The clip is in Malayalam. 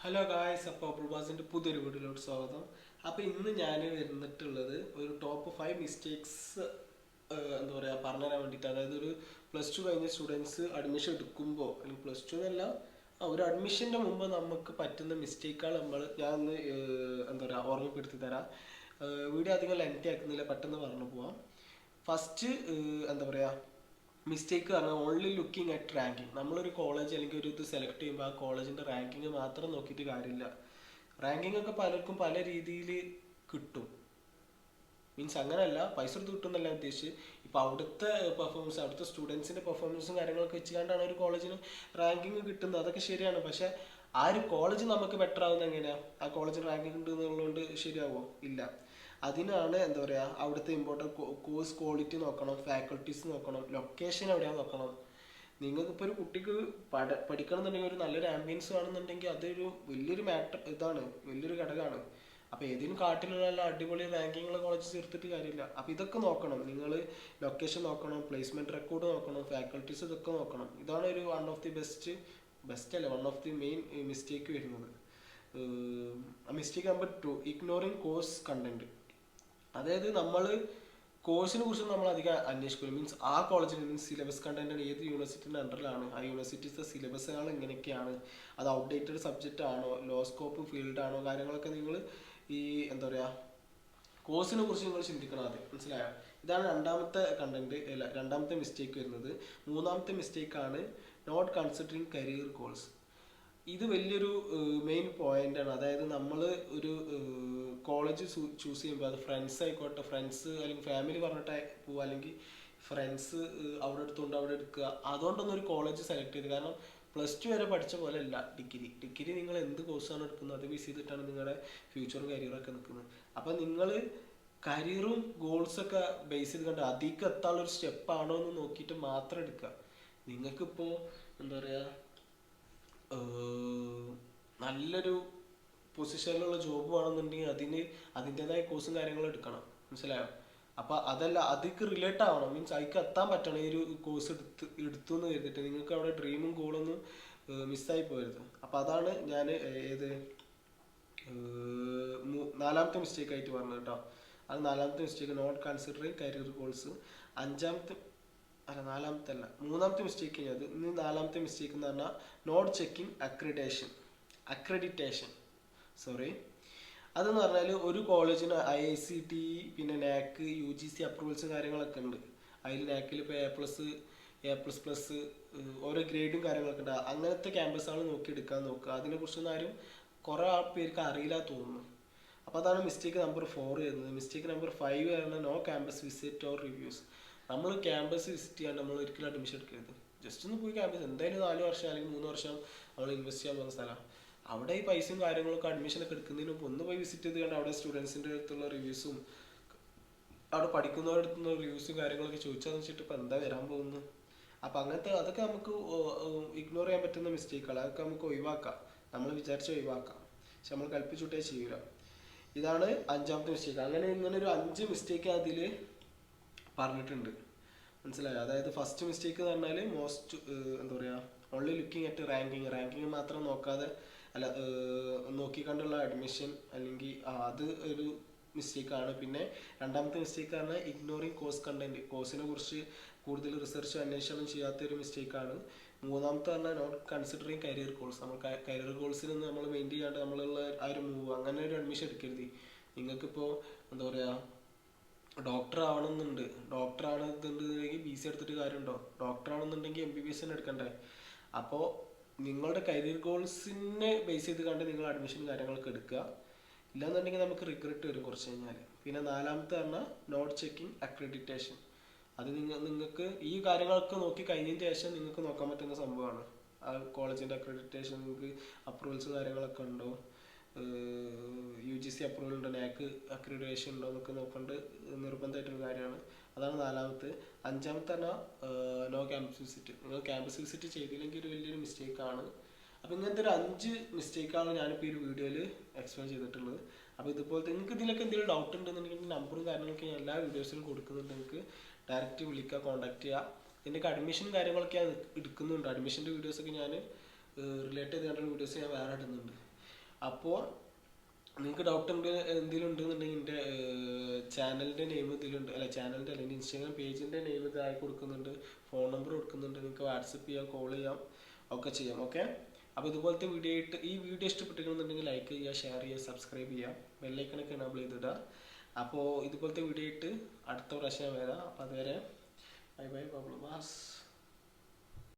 ഹലോ ഗായ്സ്, അപ്പോൾ പ്രഭാസിൻ്റെ പുതിയൊരു വീഡിയോയിലോട്ട് സ്വാഗതം. അപ്പോൾ ഇന്ന് ഞാൻ വരുന്നിട്ടുള്ളത് ഒരു ടോപ്പ് 5 മിസ്റ്റേക്സ് എന്താ പറയുക പറഞ്ഞുതരാൻ വേണ്ടിയിട്ട്. അതായത് ഒരു +2 കഴിഞ്ഞ സ്റ്റുഡൻസ് അഡ്മിഷൻ എടുക്കുമ്പോൾ, അല്ലെങ്കിൽ +2 എന്നല്ല, ഒരു അഡ്മിഷൻ്റെ മുമ്പ് നമുക്ക് പറ്റുന്ന മിസ്റ്റേക്കുകൾ ഞാൻ ഒന്ന് എന്താ പറയുക ഓർമ്മപ്പെടുത്തി തരാം. വീഡിയോ അധികം ലെങ്തി ആക്കുന്നില്ല, പെട്ടെന്ന് പറഞ്ഞു പോവാം. ഫസ്റ്റ് എന്താ പറയുക മിസ്റ്റേക്ക് പറഞ്ഞാൽ ഓൺലി ലുക്കിംഗ് അറ്റ് റാങ്കിങ്. നമ്മളൊരു കോളേജ് അല്ലെങ്കിൽ ഒരു ഇത് സെലക്ട് ചെയ്യുമ്പോൾ ആ കോളേജിൻ്റെ റാങ്കിങ് മാത്രം നോക്കിയിട്ട് കാര്യമില്ല. റാങ്കിങ് ഒക്കെ പലർക്കും പല രീതിയിൽ കിട്ടും. മീൻസ് അങ്ങനെയല്ല, പൈസ എടുത്ത് കിട്ടും എന്നല്ല ഉദ്ദേശിച്ച്. ഇപ്പോൾ അവിടുത്തെ പെർഫോമൻസ്, അവിടുത്തെ സ്റ്റുഡൻസിൻ്റെ പെർഫോമൻസും കാര്യങ്ങളൊക്കെ വെച്ചുകൊണ്ടാണ് ഒരു കോളേജിന് റാങ്കിങ് കിട്ടുന്നത്. അതൊക്കെ ശരിയാണ്. പക്ഷേ ആ ഒരു കോളേജ് നമുക്ക് ബെറ്റർ ആവുന്നത് എങ്ങനെയാണ്? ആ കോളേജിന് റാങ്കിങ് ഉണ്ട് എന്നുള്ളതുകൊണ്ട് ശരിയാവുമോ? ഇല്ല. അതിനാണ് എന്താ പറയുക അവിടുത്തെ ഇമ്പോർട്ടൻറ്റ് കോഴ്സ് ക്വാളിറ്റി നോക്കണം, ഫാക്കൽറ്റീസ് നോക്കണം, ലൊക്കേഷൻ എവിടെയാണ് നോക്കണം. നിങ്ങൾക്കിപ്പോൾ ഒരു കുട്ടിക്ക് പഠിക്കണം എന്നുണ്ടെങ്കിൽ ഒരു നല്ലൊരു ആംബിയൻസ് വേണമെന്നുണ്ടെങ്കിൽ അതൊരു വലിയൊരു ഇതാണ്, വലിയൊരു ഘടകമാണ്. അപ്പോൾ ഏതെങ്കിലും കാട്ടിലുള്ള നല്ല അടിപൊളി റാങ്കിങ്ങുള്ള കോളേജ് ചേർത്തിട്ട് കാര്യമില്ല. അപ്പോൾ ഇതൊക്കെ നോക്കണം നിങ്ങൾ. ലൊക്കേഷൻ നോക്കണം, പ്ലേസ്മെൻറ്റ് റെക്കോർഡ് നോക്കണം, ഫാക്കൽറ്റീസ് ഇതൊക്കെ നോക്കണം. ഇതാണ് ഒരു വൺ ഓഫ് ദി ബെസ്റ്റ് അല്ല, one of the main mistake വരുന്നത്. Mistake number 2, ignoring course content. അതായത് നമ്മൾ കോഴ്സിനെ കുറിച്ച് നമ്മൾ അധികം അന്വേഷിക്കില്ല. മീൻസ് ആ കോളേജിൽ മീൻസ് സിലബസ് കണ്ടന്റ് ഏത് യൂണിവേഴ്സിറ്റിൻ്റെ അണ്ടറിലാണ്, ആ യൂണിവേഴ്സിറ്റീസ് സിലബസുകൾ എങ്ങനെയൊക്കെയാണ്, അത് ഔട്ട്ഡേറ്റഡ് സബ്ജക്റ്റ് ആണോ, ലോ സ്കോപ്പ് ഫീൽഡ് ആണോ, കാര്യങ്ങളൊക്കെ നിങ്ങൾ ഈ എന്താ പറയുക കോഴ്സിനെ കുറിച്ച് നിങ്ങൾ ചിന്തിക്കണം. അത് മനസ്സിലായോ? ഇതാണ് രണ്ടാമത്തെ മിസ്റ്റേക്ക് വരുന്നത്. മൂന്നാമത്തെ മിസ്റ്റേക്കാണ് നോട്ട് കൺസിഡറിങ് കരിയർ ഗോൾസ്. ഇത് വലിയൊരു മെയിൻ പോയിന്റാണ്. അതായത് നമ്മൾ ഒരു കോളേജ് ചൂസ് ചെയ്യുമ്പോൾ അത് ഫ്രണ്ട്സ് ആയിക്കോട്ടെ, ഫ്രണ്ട്സ് അല്ലെങ്കിൽ ഫാമിലി പറഞ്ഞിട്ട് പോവുക, അല്ലെങ്കിൽ ഫ്രണ്ട്സ് അവിടെ എടുത്തുകൊണ്ട് അവിടെ എടുക്കുക, അതുകൊണ്ടൊന്നും ഒരു കോളേജ് സെലക്ട് ചെയ്ത്. കാരണം +2 വരെ പഠിച്ച പോലെ അല്ല ഡിഗ്രി നിങ്ങൾ എന്ത് കോഴ്സാണ് എടുക്കുന്നത് അത് ബേസ് ചെയ്തിട്ടാണ് നിങ്ങളുടെ ഫ്യൂച്ചറും കരിയറൊക്കെ നിൽക്കുന്നത്. അപ്പം നിങ്ങൾ കരിയറും ഗോൾസൊക്കെ ബേസ് ചെയ്ത് കണ്ട് അതിലേക്ക് എത്താനുള്ളൊരു സ്റ്റെപ്പാണോ എന്ന് നോക്കിയിട്ട് മാത്രം എടുക്കുക. നിങ്ങൾക്കിപ്പോൾ എന്താ പറയുക നല്ലൊരു പൊസിഷനിലുള്ള ജോബ് വേണമെന്നുണ്ടെങ്കിൽ അതിൻ്റെതായ കോഴ്സും കാര്യങ്ങളും എടുക്കണം. മനസ്സിലായോ? അപ്പോൾ അതല്ല, അതിക്ക് റിലേറ്റ് ആവണം. മീൻസ് അതിക്ക് എത്താൻ പറ്റണം. ഈ ഒരു കോഴ്സ് എടുത്തു എന്ന് കരുതിയിട്ട് നിങ്ങൾക്ക് അവിടെ ഡ്രീമും ഗോളൊന്നും മിസ്സായി പോകരുത്. അപ്പോൾ അതാണ് ഞാൻ നാലാമത്തെ മിസ്റ്റേക്ക് ആയിട്ട് പറഞ്ഞത് കേട്ടോ. അത് നാലാമത്തെ mistake, not considering career goals. മൂന്നാമത്തെ മിസ്റ്റേക്ക് അത്. ഇനി നാലാമത്തെ മിസ്റ്റേക്ക് എന്ന് പറഞ്ഞാൽ നോട്ട് ചെക്കിങ് അക്രഡിറ്റേഷൻ. അതെന്ന് പറഞ്ഞാൽ ഒരു കോളേജിന് IICTE, പിന്നെ NAC, UGC അപ്രൂവൽസ് കാര്യങ്ങളൊക്കെ ഉണ്ട്. അതിൽ NACൽ ഇപ്പോൾ A++, ഓരോ ഗ്രേഡും കാര്യങ്ങളൊക്കെ ഉണ്ട്. അങ്ങനത്തെ ക്യാമ്പസുകൾ നോക്കിയെടുക്കാൻ നോക്കുക. അതിനെക്കുറിച്ചൊന്നും ആരും കുറേ പേർക്ക് അറിയില്ല തോന്നുന്നു. അപ്പോൾ അതാണ് മിസ്റ്റേക്ക് നമ്പർ 4 വരുന്നത്. മിസ്റ്റേക്ക് നമ്പർ 5 വരുന്നത് no campus visit or reviews. നമ്മൾ ക്യാമ്പസ് വിസിറ്റ് ചെയ്യാൻ നമ്മൾ ഒരിക്കലും അഡ്മിഷൻ എടുക്കരുത്. ജസ്റ്റ് ഒന്ന് പോയി ക്യാമ്പസ്, എന്തായാലും 4 വർഷം അല്ലെങ്കിൽ 3 വർഷം നമ്മൾ ഇൻവെസ്റ്റ് ചെയ്യാൻ പോകുന്ന സ്ഥലമാണ്. അവിടെ ഈ പൈസയും കാര്യങ്ങളൊക്കെ അഡ്മിഷനൊക്കെ എടുക്കുന്നതിന് മുമ്പ് ഒന്ന് പോയി വിസിറ്റ് ചെയ്ത് കണ്ട് അവിടെ സ്റ്റുഡൻസിൻ്റെ അടുത്തുള്ള റിവ്യൂസും അവിടെ പഠിക്കുന്നവരുടെ അടുത്തുള്ള റിവ്യൂസും കാര്യങ്ങളൊക്കെ ചോദിച്ചാന്ന് വെച്ചിട്ട് ഇപ്പോൾ എന്താ വരാൻ പോകുന്നത്? അപ്പോൾ അതൊക്കെ നമുക്ക് ഇഗ്നോർ ചെയ്യാൻ പറ്റുന്ന മിസ്റ്റേക്കുകൾ. അതൊക്കെ നമുക്ക് ഒഴിവാക്കാം, നമ്മൾ വിചാരിച്ച് ഒഴിവാക്കാം. പക്ഷെ നമ്മൾ കൽപ്പിച്ചുട്ടേ ചെയ്യൂല. ഇതാണ് അഞ്ചാമത്തെ മിസ്റ്റേക്ക്. ഇങ്ങനെ ഒരു 5 മിസ്റ്റേക്ക് അതിൽ പറഞ്ഞിട്ടുണ്ട്. മനസ്സിലായോ? അതായത് ഫസ്റ്റ് മിസ്റ്റേക്ക് എന്ന് പറഞ്ഞാൽ എന്താ പറയുക ഓൺലി ലുക്കിംഗ് അറ്റ് റാങ്കിങ് മാത്രം നോക്കിക്കണ്ടുള്ള അഡ്മിഷൻ, അല്ലെങ്കിൽ അത് ഒരു മിസ്റ്റേക്കാണ്. പിന്നെ രണ്ടാമത്തെ മിസ്റ്റേക്ക് പറഞ്ഞാൽ ഇഗ്നോറിങ് കോഴ്സ് കണ്ടന്റ്, കോഴ്സിനെ കുറിച്ച് കൂടുതൽ റിസർച്ച് അന്വേഷണം ചെയ്യാത്തൊരു മിസ്റ്റേക്കാണ്. മൂന്നാമത്തെ പറഞ്ഞാൽ നോട്ട് കൺസിഡറിങ് കരിയർ ഗോൾസ്. നമ്മൾ കരിയർ ഗോൾസിൽ നിന്ന് നമ്മൾ മെയിൻ ചെയ്യാണ്ട് നമ്മളുള്ള ആ ഒരു മൂവ്, അങ്ങനെ ഒരു അഡ്മിഷൻ എടുക്കരുത്. നിങ്ങൾക്കിപ്പോൾ എന്താ പറയുക ഡോക്ടർ ആണെന്നുണ്ടെങ്കിൽ BC എടുത്തിട്ട് കാര്യമുണ്ടോ? ഡോക്ടർ ആണെന്നുണ്ടെങ്കിൽ MBBS തന്നെ എടുക്കണ്ടേ? അപ്പോൾ നിങ്ങളുടെ കരിയർ ഗോൾസിനെ ബേസ് ചെയ്ത് കണ്ട് നിങ്ങൾ അഡ്മിഷൻ കാര്യങ്ങളൊക്കെ എടുക്കുക. ഇല്ലാന്നുണ്ടെങ്കിൽ നമുക്ക് റിഗ്രറ്റ് വരും കുറച്ച് കഴിഞ്ഞാൽ. പിന്നെ നാലാമത്തെ പറഞ്ഞാൽ നോട്ട് ചെക്കിങ് അക്രഡിറ്റേഷൻ. അത് നിങ്ങൾക്ക് ഈ കാര്യങ്ങളൊക്കെ നോക്കി കഴിഞ്ഞതിന് ശേഷം നിങ്ങൾക്ക് നോക്കാൻ പറ്റുന്ന സംഭവമാണ്. ആ കോളേജിൻ്റെ അക്രഡിറ്റേഷൻ, നിങ്ങൾക്ക് അപ്രൂവൽസ് കാര്യങ്ങളൊക്കെ ഉണ്ടോ, UGC അപ്രൂവൽ ഉണ്ടോ, NAC അക്രഡിറ്റേഷൻ ഉണ്ടോ എന്നൊക്കെ നോക്കേണ്ട നിർബന്ധമായിട്ടൊരു കാര്യമാണ്. അതാണ് നാലാമത്തെ. അഞ്ചാമത്തെ പറഞ്ഞാൽ നോ ക്യാമ്പസ് വിസിറ്റ്. നിങ്ങൾ ക്യാമ്പസ് വിസിറ്റ് ചെയ്തില്ലെങ്കിൽ ഒരു വലിയൊരു മിസ്റ്റേക്കാണ്. അപ്പോൾ ഇങ്ങനത്തെ ഒരു 5 മിസ്റ്റേക്കാണ് ഞാനിപ്പോൾ ഈ ഒരു വീഡിയോയിൽ എക്സ്പ്ലെയിൻ ചെയ്തിട്ടുള്ളത്. അപ്പോൾ ഇതുപോലത്തെ നിങ്ങൾക്ക് ഇതിലൊക്കെ എന്തെങ്കിലും ഡൗട്ട് ഉണ്ടെന്നുണ്ടെങ്കിൽ നമ്പറും കാര്യങ്ങളൊക്കെ ഞാൻ എല്ലാ വീഡിയോസിലും കൊടുക്കുന്നുണ്ട്. നിങ്ങൾക്ക് ഡയറക്റ്റ് വിളിക്കുക, കോൺടാക്ട് ചെയ്യുക. ഇതിൻ്റെയൊക്കെ അഡ്മിഷൻ കാര്യങ്ങളൊക്കെ ഞാൻ എടുക്കുന്നുണ്ട്. അഡ്മിഷൻ്റെ വീഡിയോസൊക്കെ ഞാൻ റിലേറ്റ് ചെയ്ത് കണ്ടുള്ള വീഡിയോസ് ഞാൻ വേറെ ഇടുന്നുണ്ട്. അപ്പോൾ നിങ്ങൾക്ക് ഡൗട്ട് ഉണ്ട് എന്തെങ്കിലും ഉണ്ടെന്നുണ്ടെങ്കിൽ എൻ്റെ ചാനലിൻ്റെ നെയിം ഇതിലുണ്ട്, അല്ല ചാനലിൻ്റെ അല്ലെങ്കിൽ ഇൻസ്റ്റാഗ്രാം പേജിൻ്റെ നെയിം ഇതായി കൊടുക്കുന്നുണ്ട്, ഫോൺ നമ്പർ കൊടുക്കുന്നുണ്ട്, നിങ്ങൾക്ക് വാട്സപ്പ് ചെയ്യാം, കോൾ ചെയ്യാം, ഒക്കെ ചെയ്യാം. ഓക്കെ. അപ്പോൾ ഇതുപോലത്തെ വീഡിയോ ആയിട്ട് ഈ വീഡിയോ ഇഷ്ടപ്പെട്ടിട്ടുണ്ടെങ്കിൽ ലൈക്ക് ചെയ്യുക, ഷെയർ ചെയ്യുക, സബ്സ്ക്രൈബ് ചെയ്യുക, ബെല്ലൈക്കണൊക്കെ എനേബിൾ ചെയ്തിടുക. അപ്പോൾ ഇതുപോലത്തെ വീഡിയോ ആയിട്ട് അടുത്ത പ്രാവശ്യം വരാം. അപ്പോൾ അതുവരെ ബൈ ബൈ, ബബ്ലു മാസ്.